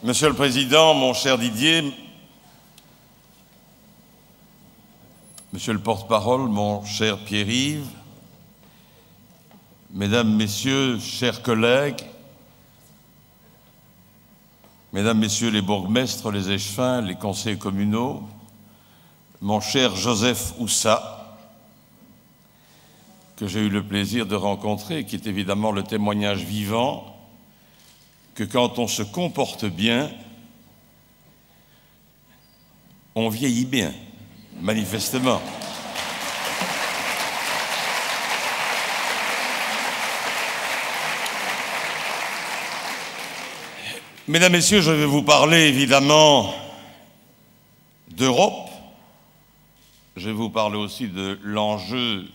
Monsieur le Président, mon cher Didier, Monsieur le porte-parole, mon cher Pierre-Yves, Mesdames, Messieurs, chers collègues, Mesdames, Messieurs les bourgmestres, les échevins, les conseillers communaux, mon cher Joseph Oussa, que j'ai eu le plaisir de rencontrer, qui est évidemment le témoignage vivant que quand on se comporte bien, on vieillit bien, manifestement. Mesdames, Messieurs, je vais vous parler évidemment d'Europe. Je vais vous parler aussi de l'enjeu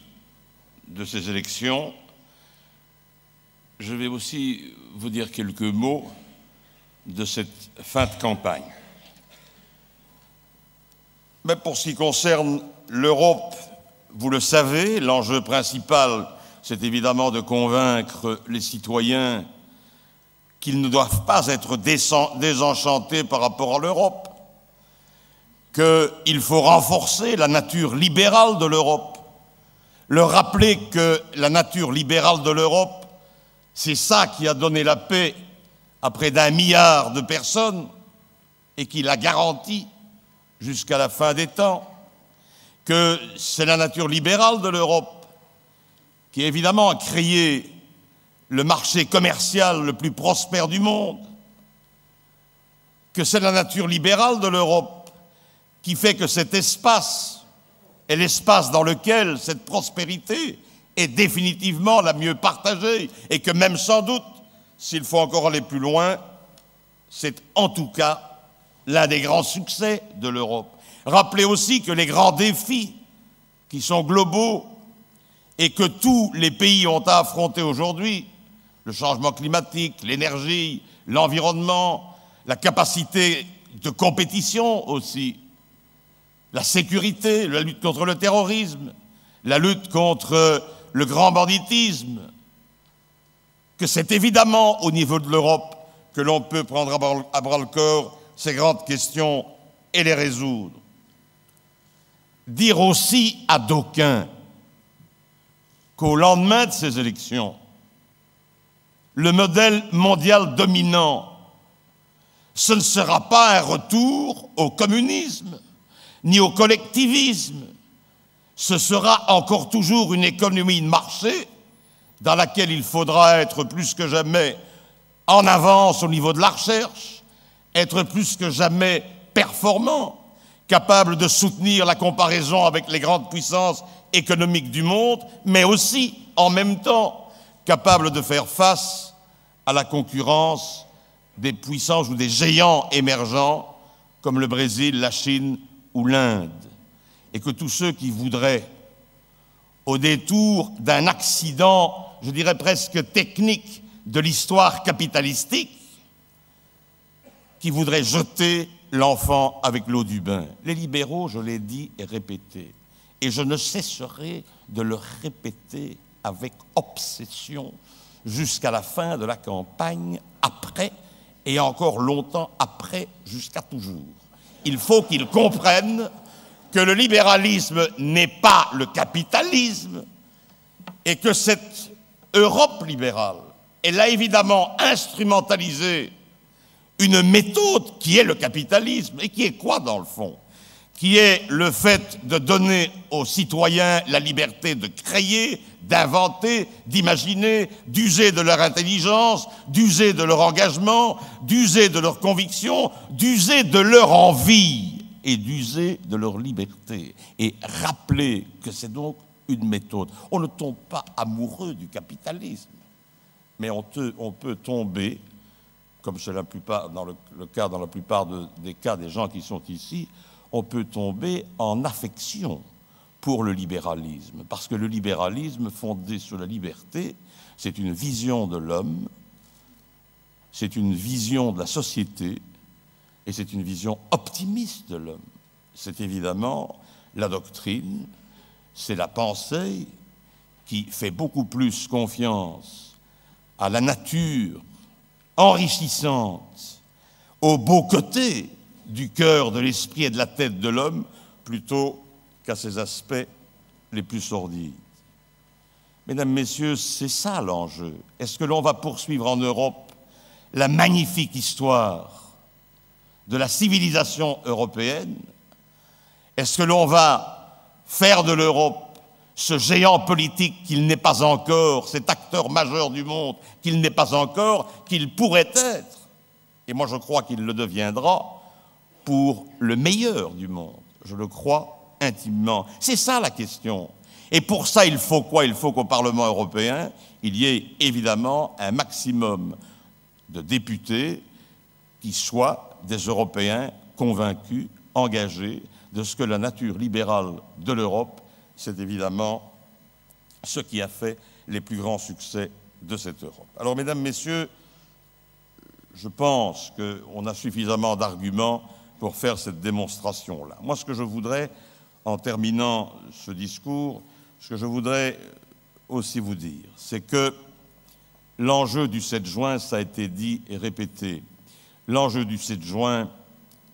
de ces élections. Je vais aussi vous dire quelques mots de cette fin de campagne. Mais pour ce qui concerne l'Europe, vous le savez, l'enjeu principal, c'est évidemment de convaincre les citoyens qu'ils ne doivent pas être désenchantés par rapport à l'Europe, qu'il faut renforcer la nature libérale de l'Europe, leur rappeler que la nature libérale de l'Europe, c'est ça qui a donné la paix à près d'1 milliard de personnes et qui la garantit jusqu'à la fin des temps, que c'est la nature libérale de l'Europe qui évidemment a créé le marché commercial le plus prospère du monde, que c'est la nature libérale de l'Europe qui fait que cet espace est l'espace dans lequel cette prospérité est définitivement la mieux partagée et que même sans doute, s'il faut encore aller plus loin, c'est en tout cas l'un des grands succès de l'Europe. Rappelez aussi que les grands défis qui sont globaux et que tous les pays ont à affronter aujourd'hui, le changement climatique, l'énergie, l'environnement, la capacité de compétition aussi, la sécurité, la lutte contre le terrorisme, la lutte contre le grand banditisme, que c'est évidemment au niveau de l'Europe que l'on peut prendre à bras-le-corps ces grandes questions et les résoudre. Dire aussi à d'aucuns qu'au lendemain de ces élections, le modèle mondial dominant, ce ne sera pas un retour au communisme, ni au collectivisme. Ce sera encore toujours une économie de marché dans laquelle il faudra être plus que jamais en avance au niveau de la recherche, être plus que jamais performant, capable de soutenir la comparaison avec les grandes puissances économiques du monde, mais aussi, en même temps, capable de faire face à la concurrence des puissances ou des géants émergents comme le Brésil, la Chine ou l'Inde. Et que tous ceux qui voudraient, au détour d'un accident, je dirais presque technique, de l'histoire capitalistique, qui voudraient jeter l'enfant avec l'eau du bain. Les libéraux, je l'ai dit et répété, et je ne cesserai de le répéter avec obsession jusqu'à la fin de la campagne, après, et encore longtemps après, jusqu'à toujours. Il faut qu'ils comprennent que le libéralisme n'est pas le capitalisme et que cette Europe libérale, elle a évidemment instrumentalisé une méthode qui est le capitalisme et qui est quoi dans le fond? Qui est le fait de donner aux citoyens la liberté de créer, d'inventer, d'imaginer, d'user de leur intelligence, d'user de leur engagement, d'user de leurs convictions, d'user de leur envie et d'user de leur liberté. Et rappeler que c'est donc une méthode. On ne tombe pas amoureux du capitalisme, mais on peut tomber, comme c'est dans le cas dans la plupart des cas des gens qui sont ici, on peut tomber en affection pour le libéralisme, parce que le libéralisme fondé sur la liberté, c'est une vision de l'homme, c'est une vision de la société, et c'est une vision optimiste de l'homme. C'est évidemment la doctrine, c'est la pensée qui fait beaucoup plus confiance à la nature enrichissante, aux beaux côtés du cœur, de l'esprit et de la tête de l'homme, plutôt qu'à ses aspects les plus sordides. Mesdames, Messieurs, c'est ça l'enjeu. Est-ce que l'on va poursuivre en Europe la magnifique histoire de la civilisation européenne? Est-ce que l'on va faire de l'Europe ce géant politique qu'il n'est pas encore, cet acteur majeur du monde qu'il n'est pas encore, qu'il pourrait être? Et moi je crois qu'il le deviendra pour le meilleur du monde. Je le crois intimement. C'est ça la question. Et pour ça, il faut quoi? Il faut qu'au Parlement européen, il y ait évidemment un maximum de députés qui soient des Européens convaincus, engagés de ce que la nature libérale de l'Europe, c'est évidemment ce qui a fait les plus grands succès de cette Europe. Alors, mesdames, messieurs, je pense qu'on a suffisamment d'arguments pour faire cette démonstration-là. Moi, ce que je voudrais, en terminant ce discours, ce que je voudrais aussi vous dire, c'est que l'enjeu du 7 juin, ça a été dit et répété, l'enjeu du 7 juin,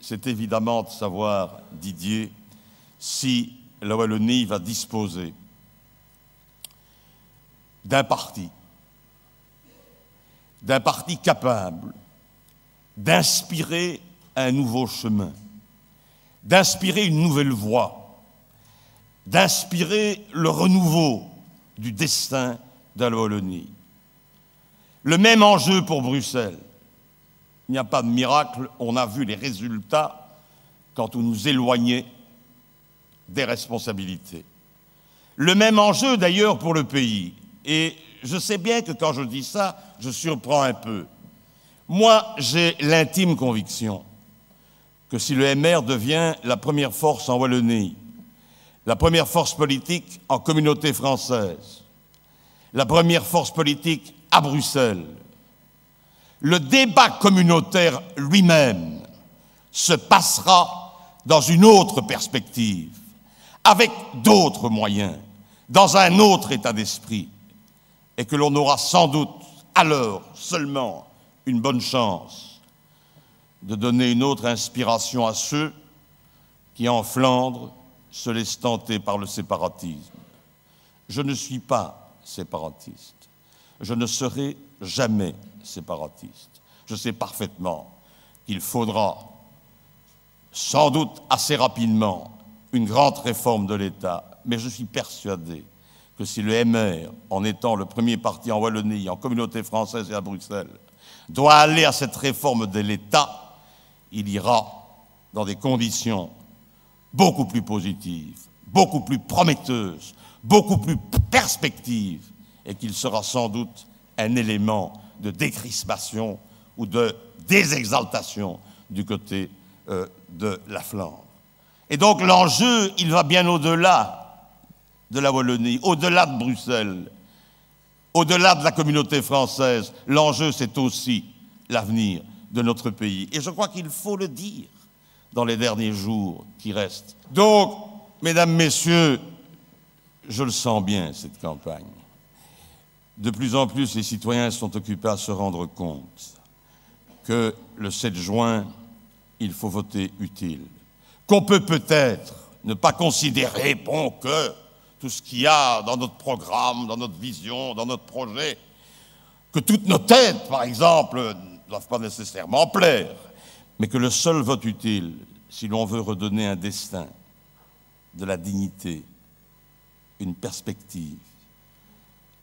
c'est évidemment de savoir, Didier, si la Wallonie va disposer d'un parti capable d'inspirer un nouveau chemin, d'inspirer une nouvelle voie, d'inspirer le renouveau du destin de la Wallonie. Le même enjeu pour Bruxelles. Il n'y a pas de miracle, on a vu les résultats quand on nous éloignait des responsabilités. Le même enjeu d'ailleurs pour le pays. Et je sais bien que quand je dis ça, je surprends un peu. Moi, j'ai l'intime conviction que si le MR devient la première force en Wallonie, la première force politique en communauté française, la première force politique à Bruxelles, le débat communautaire lui-même se passera dans une autre perspective, avec d'autres moyens, dans un autre état d'esprit, et que l'on aura sans doute alors seulement une bonne chance de donner une autre inspiration à ceux qui, en Flandre, se laissent tenter par le séparatisme. Je ne suis pas séparatiste. Je ne serai jamais séparatiste. Je sais parfaitement qu'il faudra sans doute assez rapidement une grande réforme de l'État, mais je suis persuadé que si le MR, en étant le premier parti en Wallonie, en communauté française et à Bruxelles, doit aller à cette réforme de l'État, il ira dans des conditions beaucoup plus positives, beaucoup plus prometteuses, beaucoup plus perspectives, et qu'il sera sans doute un élément de décrispation ou de désexaltation du côté de la Flandre. Et donc l'enjeu, il va bien au-delà de la Wallonie, au-delà de Bruxelles, au-delà de la communauté française. L'enjeu, c'est aussi l'avenir de notre pays. Et je crois qu'il faut le dire dans les derniers jours qui restent. Donc, mesdames, messieurs, je le sens bien, cette campagne. De plus en plus, les citoyens sont occupés à se rendre compte que le 7 juin, il faut voter utile. Qu'on peut peut-être ne pas considérer, bon, que tout ce qu'il y a dans notre programme, dans notre vision, dans notre projet, que toutes nos têtes, par exemple, ne doivent pas nécessairement plaire, mais que le seul vote utile, si l'on veut redonner un destin, de la dignité, une perspective,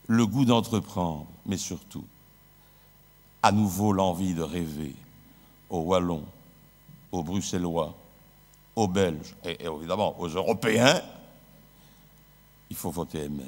le goût d'entreprendre, mais surtout, à nouveau l'envie de rêver aux Wallons, aux Bruxellois, aux Belges et évidemment aux Européens, il faut voter MR.